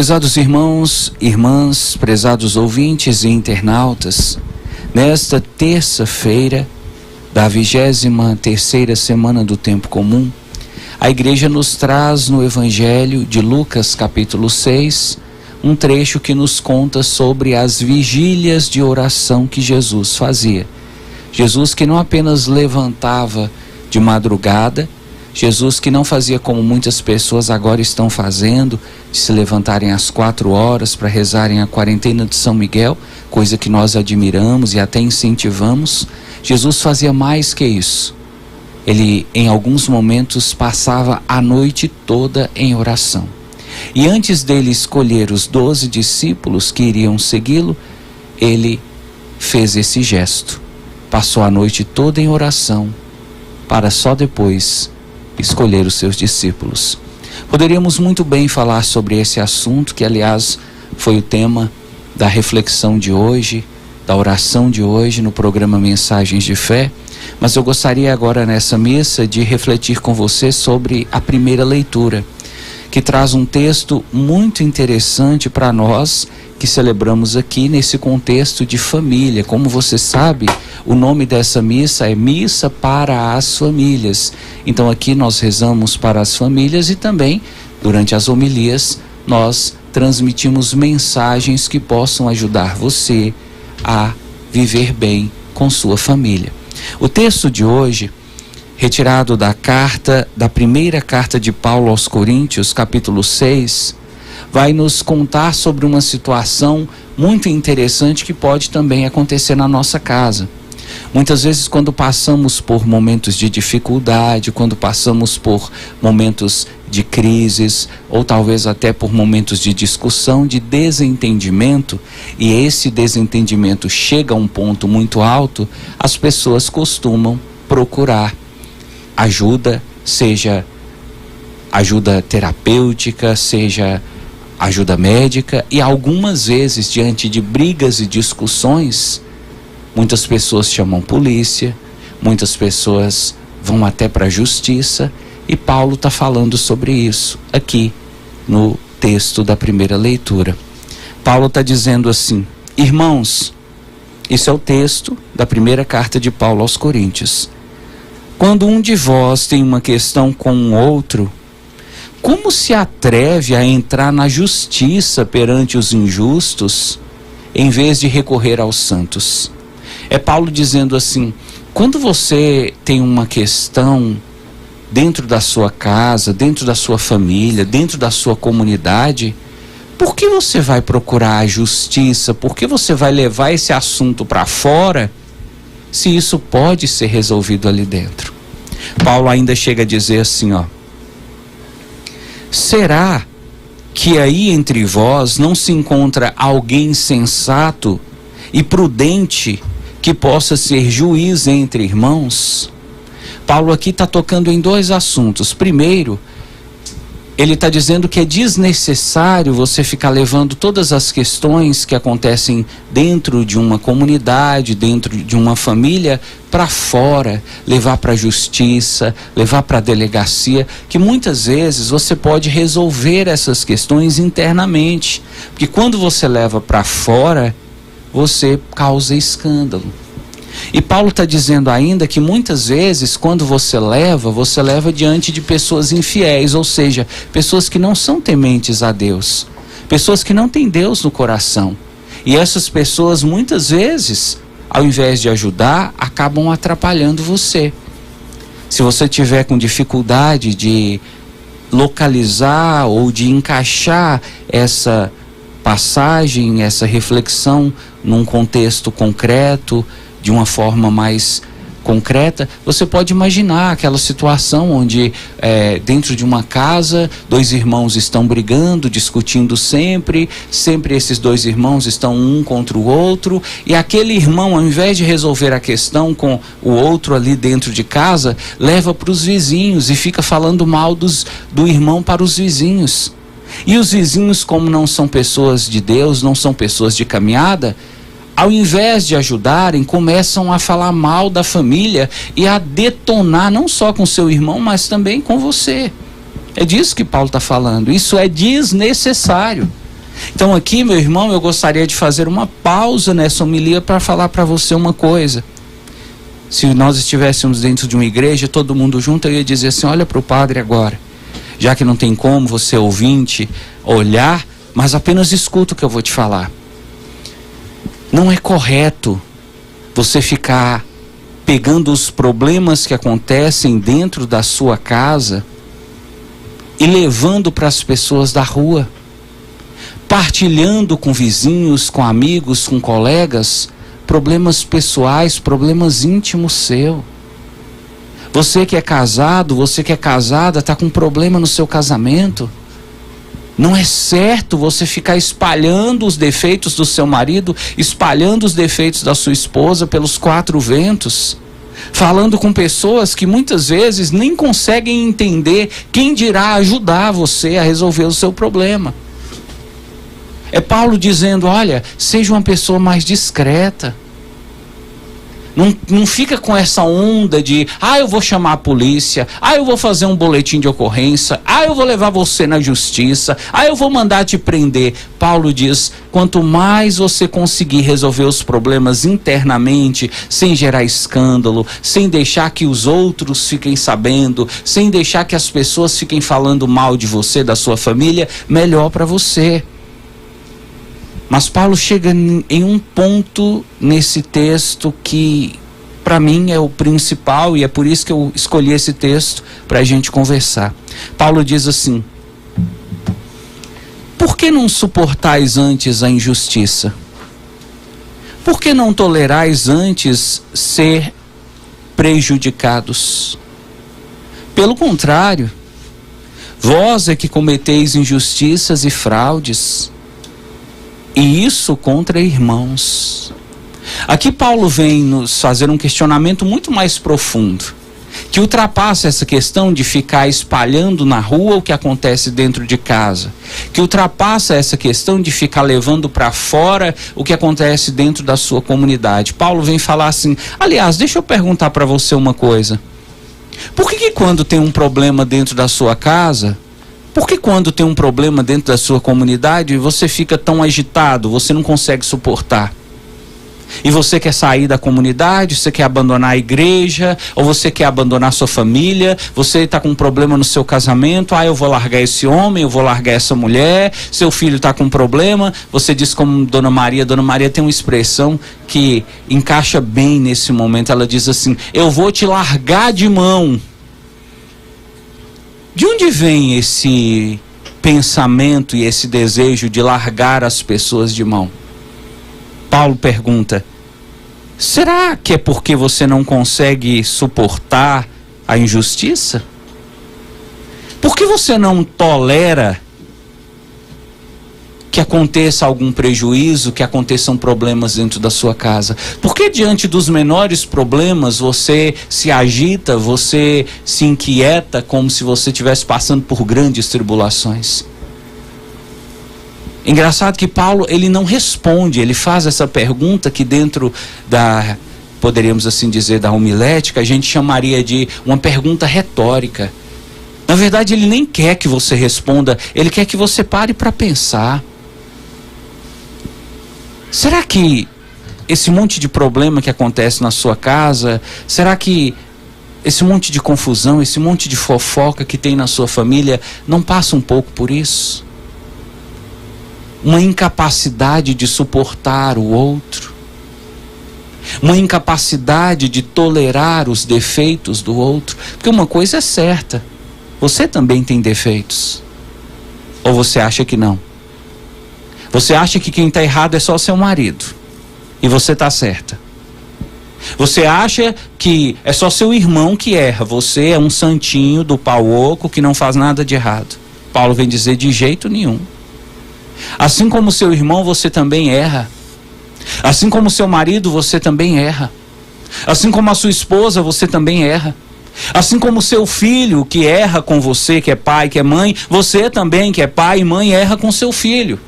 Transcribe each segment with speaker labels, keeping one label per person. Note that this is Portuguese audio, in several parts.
Speaker 1: Prezados irmãos, irmãs, prezados ouvintes e internautas, nesta terça-feira da 23ª semana do Tempo Comum, a Igreja nos traz no Evangelho de Lucas, capítulo 6, um trecho que nos conta sobre as vigílias de oração que Jesus fazia. Jesus que não apenas levantava de madrugada, Jesus que não fazia como muitas pessoas agora estão fazendo, de se levantarem às 4 horas para rezarem a quarentena de São Miguel, coisa que nós admiramos e até incentivamos. Jesus fazia mais que isso. Ele, em alguns momentos, passava a noite toda em oração. E antes dele escolher os 12 discípulos que iriam segui-lo, ele fez esse gesto. Passou a noite toda em oração, para só depois escolher os seus discípulos. Poderíamos muito bem falar sobre esse assunto, que aliás foi o tema da reflexão de hoje, da oração de hoje no programa Mensagens de Fé, mas eu gostaria agora nessa missa de refletir com você sobre a primeira leitura, que traz um texto muito interessante para nós que celebramos aqui nesse contexto de família. Como você sabe, o nome dessa missa é Missa para as Famílias. Então aqui nós rezamos para as famílias e também, durante as homilias, nós transmitimos mensagens que possam ajudar você a viver bem com sua família. O texto de hoje, retirado da primeira carta de Paulo aos Coríntios, capítulo 6, vai nos contar sobre uma situação muito interessante que pode também acontecer na nossa casa. Muitas vezes, quando passamos por momentos de dificuldade, quando passamos por momentos de crises, ou talvez até por momentos de discussão, de desentendimento, e esse desentendimento chega a um ponto muito alto, as pessoas costumam procurar ajuda, seja ajuda terapêutica, seja ajuda médica, e algumas vezes, diante de brigas e discussões, muitas pessoas chamam polícia, muitas pessoas vão até para a justiça, e Paulo está falando sobre isso aqui no texto da primeira leitura. Paulo está dizendo assim: irmãos, isso é o texto da primeira carta de Paulo aos Coríntios. Quando um de vós tem uma questão com um outro, como se atreve a entrar na justiça perante os injustos, em vez de recorrer aos santos? É Paulo dizendo assim: quando você tem uma questão dentro da sua casa, dentro da sua família, dentro da sua comunidade, por que você vai procurar a justiça? Por que você vai levar esse assunto para fora, se isso pode ser resolvido ali dentro? Paulo ainda chega a dizer assim, será que aí entre vós não se encontra alguém sensato e prudente que possa ser juiz entre irmãos? Paulo aqui está tocando em dois assuntos. Primeiro, ele está dizendo que é desnecessário você ficar levando todas as questões que acontecem dentro de uma comunidade, dentro de uma família, para fora, levar para a justiça, levar para a delegacia, que muitas vezes você pode resolver essas questões internamente, porque quando você leva para fora, você causa escândalo. E Paulo está dizendo ainda que muitas vezes, quando você leva diante de pessoas infiéis, ou seja, pessoas que não são tementes a Deus, pessoas que não têm Deus no coração. E essas pessoas, muitas vezes, ao invés de ajudar, acabam atrapalhando você. Se você tiver com dificuldade de localizar ou de encaixar essa passagem, essa reflexão num contexto concreto, de uma forma mais concreta, você pode imaginar aquela situação onde dentro de uma casa, dois irmãos estão brigando, discutindo sempre esses dois irmãos estão um contra o outro, e aquele irmão, ao invés de resolver a questão com o outro ali dentro de casa, leva para os vizinhos e fica falando mal do irmão para os vizinhos. E os vizinhos, como não são pessoas de Deus, não são pessoas de caminhada, ao invés de ajudarem, começam a falar mal da família e a detonar não só com seu irmão, mas também com você. É disso que Paulo está falando. Isso é desnecessário. Então aqui, meu irmão, eu gostaria de fazer uma pausa nessa homilia para falar para você uma coisa. Se nós estivéssemos dentro de uma igreja, todo mundo junto, eu ia dizer assim: olha para o padre agora, já que não tem como você, ouvinte, olhar, mas apenas escuta o que eu vou te falar. Não é correto você ficar pegando os problemas que acontecem dentro da sua casa e levando para as pessoas da rua, partilhando com vizinhos, com amigos, com colegas, problemas pessoais, problemas íntimos seu. Você que é casado, você que é casada, está com problema no seu casamento. Não é certo você ficar espalhando os defeitos do seu marido, espalhando os defeitos da sua esposa pelos quatro ventos, falando com pessoas que muitas vezes nem conseguem entender, quem dirá ajudar você a resolver o seu problema. É Paulo dizendo: olha, seja uma pessoa mais discreta. Não fica com essa onda de: eu vou chamar a polícia, eu vou fazer um boletim de ocorrência, eu vou levar você na justiça, eu vou mandar te prender. Paulo diz: quanto mais você conseguir resolver os problemas internamente, sem gerar escândalo, sem deixar que os outros fiquem sabendo, sem deixar que as pessoas fiquem falando mal de você, da sua família, melhor para você. Mas Paulo chega em um ponto nesse texto que para mim é o principal, e é por isso que eu escolhi esse texto para a gente conversar. Paulo diz assim: por que não suportais antes a injustiça? Por que não tolerais antes ser prejudicados? Pelo contrário, vós é que cometeis injustiças e fraudes, e isso contra irmãos. Aqui Paulo vem nos fazer um questionamento muito mais profundo, que ultrapassa essa questão de ficar espalhando na rua o que acontece dentro de casa, que ultrapassa essa questão de ficar levando para fora o que acontece dentro da sua comunidade. Paulo vem falar assim: aliás, deixa eu perguntar para você uma coisa. Por que quando tem um problema dentro da sua casa, por que quando tem um problema dentro da sua comunidade, você fica tão agitado, você não consegue suportar? E você quer sair da comunidade, você quer abandonar a igreja, ou você quer abandonar sua família, você está com um problema no seu casamento, eu vou largar esse homem, eu vou largar essa mulher, seu filho está com um problema, você diz como Dona Maria tem uma expressão que encaixa bem nesse momento, ela diz assim: eu vou te largar de mão. De onde vem esse pensamento e esse desejo de largar as pessoas de mão? Paulo pergunta: será que é porque você não consegue suportar a injustiça? Por que você não tolera que aconteça algum prejuízo, que aconteçam problemas dentro da sua casa? Por que diante dos menores problemas você se agita, você se inquieta como se você estivesse passando por grandes tribulações? Engraçado que Paulo, ele não responde, ele faz essa pergunta que dentro da, poderíamos assim dizer, da homilética, a gente chamaria de uma pergunta retórica. Na verdade, ele nem quer que você responda, ele quer que você pare para pensar. Será que esse monte de problema que acontece na sua casa, será que esse monte de confusão, esse monte de fofoca que tem na sua família, não passa um pouco por isso? Uma incapacidade de suportar o outro, uma incapacidade de tolerar os defeitos do outro. Porque uma coisa é certa: você também tem defeitos. Ou você acha que não? Você acha que quem está errado é só seu marido e você está certa? Você acha que é só seu irmão que erra, você é um santinho do pau oco que não faz nada de errado? Paulo vem dizer: de jeito nenhum. Assim como seu irmão, você também erra. Assim como seu marido, você também erra. Assim como a sua esposa, você também erra. Assim como seu filho que erra com você, que é pai, que é mãe, você também, que é pai e mãe, erra com seu filho.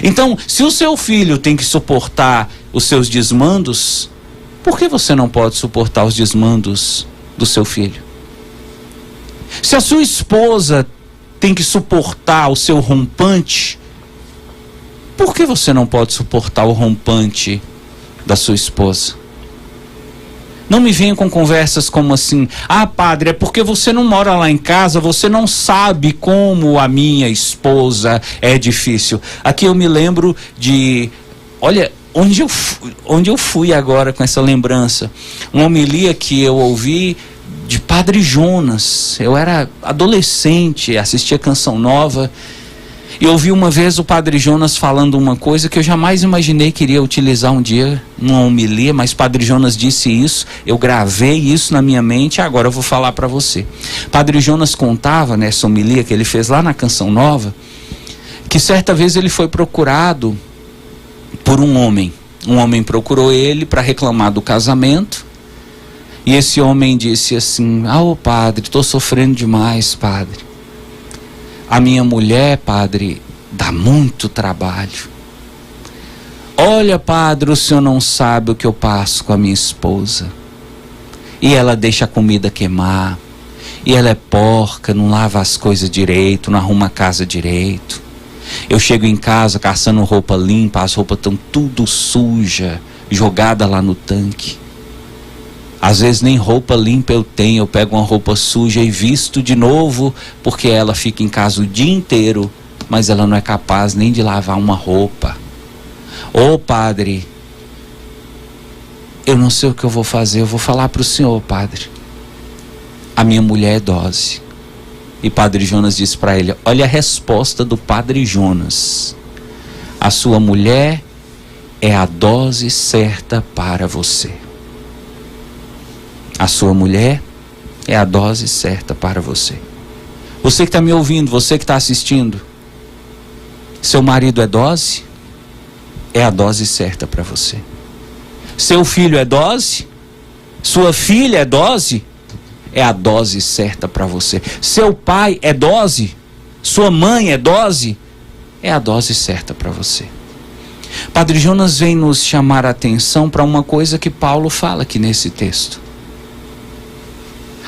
Speaker 1: Então, se o seu filho tem que suportar os seus desmandos, por que você não pode suportar os desmandos do seu filho? Se a sua esposa tem que suportar o seu rompante, Por que você não pode suportar o rompante da sua esposa? Não me venha com conversas como assim: ah, padre, é porque você não mora lá em casa, você não sabe como a minha esposa é difícil. Aqui eu me lembro de, olha, onde eu fui agora com essa lembrança. Uma homilia que eu ouvi de Padre Jonas. Eu era adolescente, assistia Canção Nova, e ouvi uma vez o Padre Jonas falando uma coisa que eu jamais imaginei que iria utilizar um dia numa homilia, mas Padre Jonas disse isso, eu gravei isso na minha mente e agora eu vou falar para você. Padre Jonas contava nessa homilia que ele fez lá na Canção Nova, que certa vez ele foi procurado por um homem. Um homem procurou ele para reclamar do casamento, e esse homem disse assim: ah, ô padre, estou sofrendo demais, padre. A minha mulher, padre, dá muito trabalho. Olha, padre, o senhor não sabe o que eu passo com a minha esposa. E ela deixa a comida queimar. E ela é porca, não lava as coisas direito, não arruma a casa direito. Eu chego em casa caçando roupa limpa, as roupas estão tudo suja, jogada lá no tanque. Às vezes nem roupa limpa eu tenho, eu pego uma roupa suja e visto de novo, porque ela fica em casa o dia inteiro, mas ela não é capaz nem de lavar uma roupa. Ô padre, eu não sei o que eu vou fazer, eu vou falar para o senhor, padre. A minha mulher é dose. E Padre Jonas disse para ele: olha a resposta do Padre Jonas: a sua mulher é a dose certa para você. A sua mulher é a dose certa para você. Você que está me ouvindo, você que está assistindo, seu marido é dose? É a dose certa para você. Seu filho é dose? Sua filha é dose? É a dose certa para você. Seu pai é dose? Sua mãe é dose? É a dose certa para você. Padre Jonas vem nos chamar a atenção para uma coisa que Paulo fala aqui nesse texto.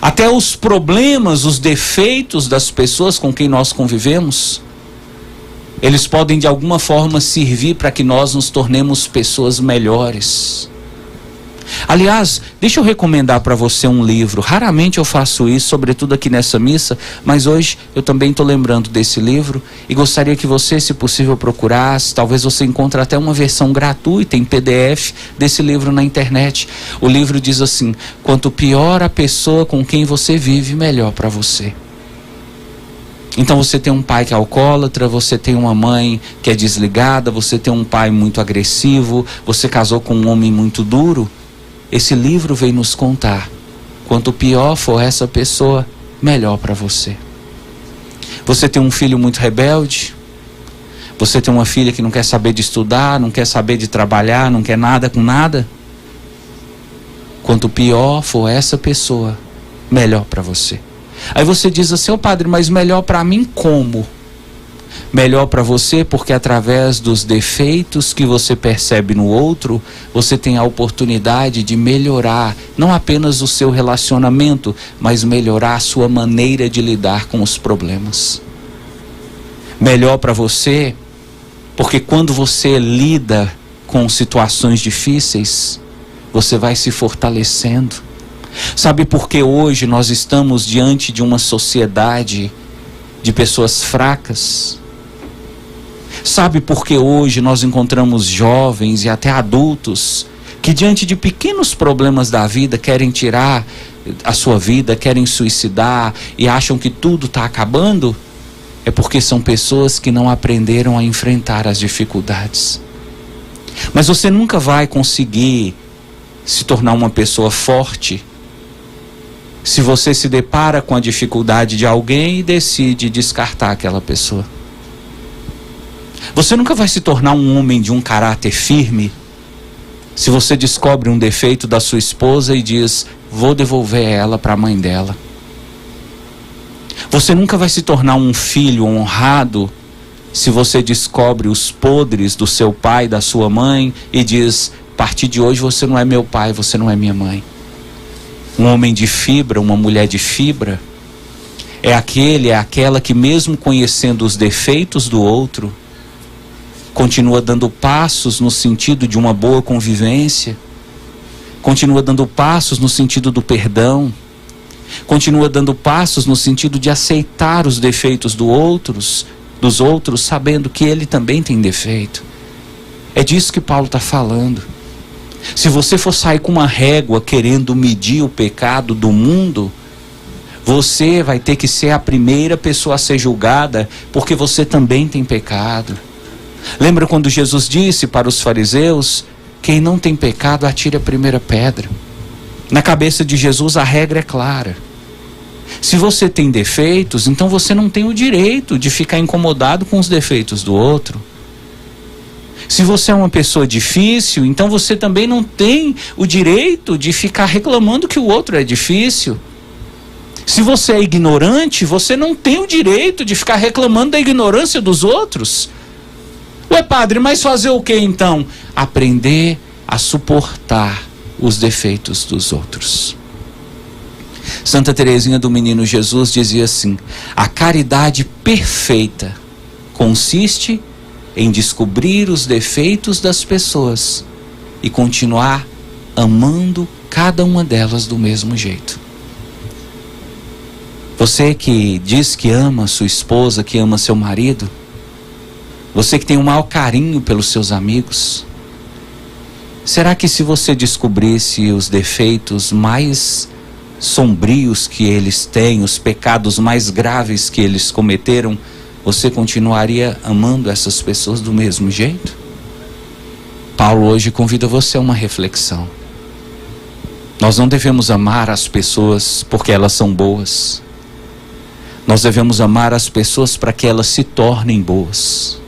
Speaker 1: Até os problemas, os defeitos das pessoas com quem nós convivemos, eles podem de alguma forma servir para que nós nos tornemos pessoas melhores. Aliás, deixa eu recomendar para você um livro. Raramente eu faço isso, sobretudo aqui nessa missa, mas hoje eu também estou lembrando desse livro e gostaria que você, se possível, procurasse. Talvez você encontre até uma versão gratuita em PDF desse livro na internet. O livro diz assim: quanto pior a pessoa com quem você vive, melhor para você. Então você tem um pai que é alcoólatra, você tem uma mãe que é desligada, você tem um pai muito agressivo, você casou com um homem muito duro. Esse livro vem nos contar: quanto pior for essa pessoa, melhor para você. Você tem um filho muito rebelde, você tem uma filha que não quer saber de estudar, não quer saber de trabalhar, não quer nada com nada. Quanto pior for essa pessoa, melhor para você. Aí você diz assim: ô padre, mas melhor para mim como? Melhor para você porque através dos defeitos que você percebe no outro, você tem a oportunidade de melhorar não apenas o seu relacionamento, mas melhorar a sua maneira de lidar com os problemas. Melhor para você porque quando você lida com situações difíceis, você vai se fortalecendo. Sabe por que hoje nós estamos diante de uma sociedade de pessoas fracas? Sabe por que hoje nós encontramos jovens e até adultos que diante de pequenos problemas da vida querem tirar a sua vida, querem suicidar e acham que tudo está acabando? É porque são pessoas que não aprenderam a enfrentar as dificuldades. Mas você nunca vai conseguir se tornar uma pessoa forte se você se depara com a dificuldade de alguém e decide descartar aquela pessoa. Você nunca vai se tornar um homem de um caráter firme se você descobre um defeito da sua esposa e diz: vou devolver ela para a mãe dela. Você nunca vai se tornar um filho honrado se você descobre os podres do seu pai, da sua mãe e diz: a partir de hoje você não é meu pai, você não é minha mãe. Um homem de fibra, uma mulher de fibra, é aquela que mesmo conhecendo os defeitos do outro, continua dando passos no sentido de uma boa convivência, continua dando passos no sentido do perdão, continua dando passos no sentido de aceitar os defeitos dos outros, sabendo que ele também tem defeito. É disso que Paulo está falando. Se você for sair com uma régua querendo medir o pecado do mundo, você vai ter que ser a primeira pessoa a ser julgada, porque você também tem pecado. Lembra quando Jesus disse para os fariseus: quem não tem pecado, atire a primeira pedra. Na cabeça de Jesus a regra é clara. Se você tem defeitos, então você não tem o direito de ficar incomodado com os defeitos do outro. Se você é uma pessoa difícil, então você também não tem o direito de ficar reclamando que o outro é difícil. Se você é ignorante, você não tem o direito de ficar reclamando da ignorância dos outros. Ué, padre, mas fazer o que então? Aprender a suportar os defeitos dos outros. Santa Teresinha do Menino Jesus dizia assim: a caridade perfeita consiste em descobrir os defeitos das pessoas e continuar amando cada uma delas do mesmo jeito. Você que diz que ama sua esposa, que ama seu marido, você que tem um maior carinho pelos seus amigos, será que se você descobrisse os defeitos mais sombrios que eles têm, os pecados mais graves que eles cometeram, você continuaria amando essas pessoas do mesmo jeito? Paulo hoje convida você a uma reflexão. Nós não devemos amar as pessoas porque elas são boas. Nós devemos amar as pessoas para que elas se tornem boas.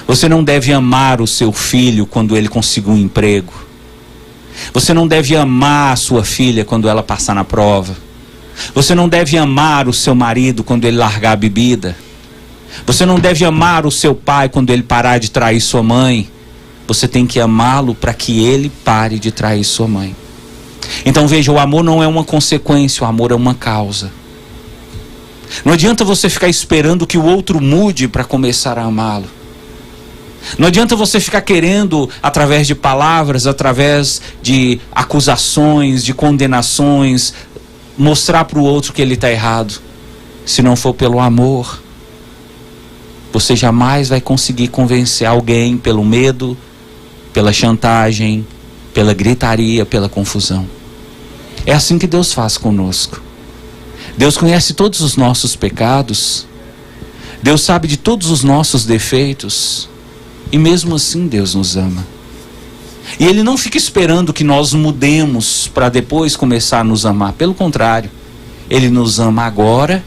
Speaker 1: Você não deve amar o seu filho quando ele conseguir um emprego. Você não deve amar a sua filha quando ela passar na prova. Você não deve amar o seu marido quando ele largar a bebida. Você não deve amar o seu pai quando ele parar de trair sua mãe. Você tem que amá-lo para que ele pare de trair sua mãe. Então veja, o amor não é uma consequência, o amor é uma causa. Não adianta você ficar esperando que o outro mude para começar a amá-lo. Não adianta você ficar querendo, através de palavras, através de acusações, de condenações, mostrar para o outro que ele está errado. Se não for pelo amor, você jamais vai conseguir convencer alguém pelo medo, pela chantagem, pela gritaria, pela confusão. É assim que Deus faz conosco. Deus conhece todos os nossos pecados. Deus sabe de todos os nossos defeitos. E mesmo assim Deus nos ama. E Ele não fica esperando que nós mudemos para depois começar a nos amar. Pelo contrário, Ele nos ama agora,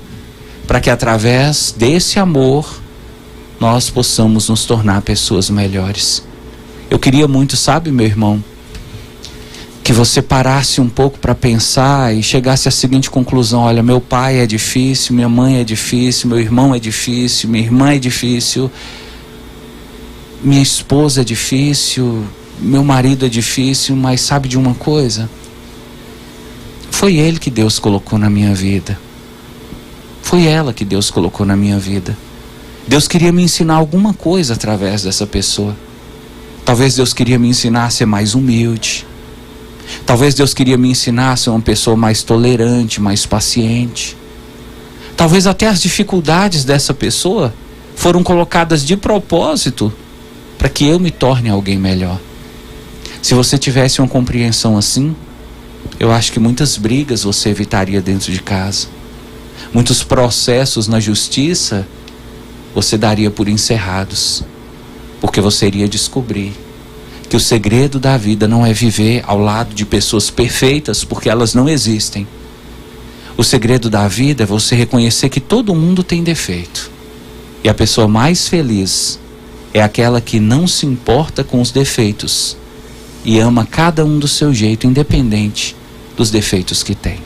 Speaker 1: para que através desse amor nós possamos nos tornar pessoas melhores. Eu queria muito, sabe, meu irmão, que você parasse um pouco para pensar e chegasse à seguinte conclusão: olha, meu pai é difícil, minha mãe é difícil, meu irmão é difícil, minha irmã é difícil, minha esposa é difícil, meu marido é difícil, mas sabe de uma coisa? Foi ele que Deus colocou na minha vida. Foi ela que Deus colocou na minha vida. Deus queria me ensinar alguma coisa através dessa pessoa. Talvez Deus queria me ensinar a ser mais humilde. Talvez Deus queria me ensinar a ser uma pessoa mais tolerante, mais paciente. Talvez até as dificuldades dessa pessoa foram colocadas de propósito para que eu me torne alguém melhor. Se você tivesse uma compreensão assim, eu acho que muitas brigas você evitaria dentro de casa. Muitos processos na justiça você daria por encerrados, porque você iria descobrir que o segredo da vida não é viver ao lado de pessoas perfeitas, porque elas não existem. O segredo da vida é você reconhecer que todo mundo tem defeito. E a pessoa mais feliz é aquela que não se importa com os defeitos e ama cada um do seu jeito, independente dos defeitos que tem.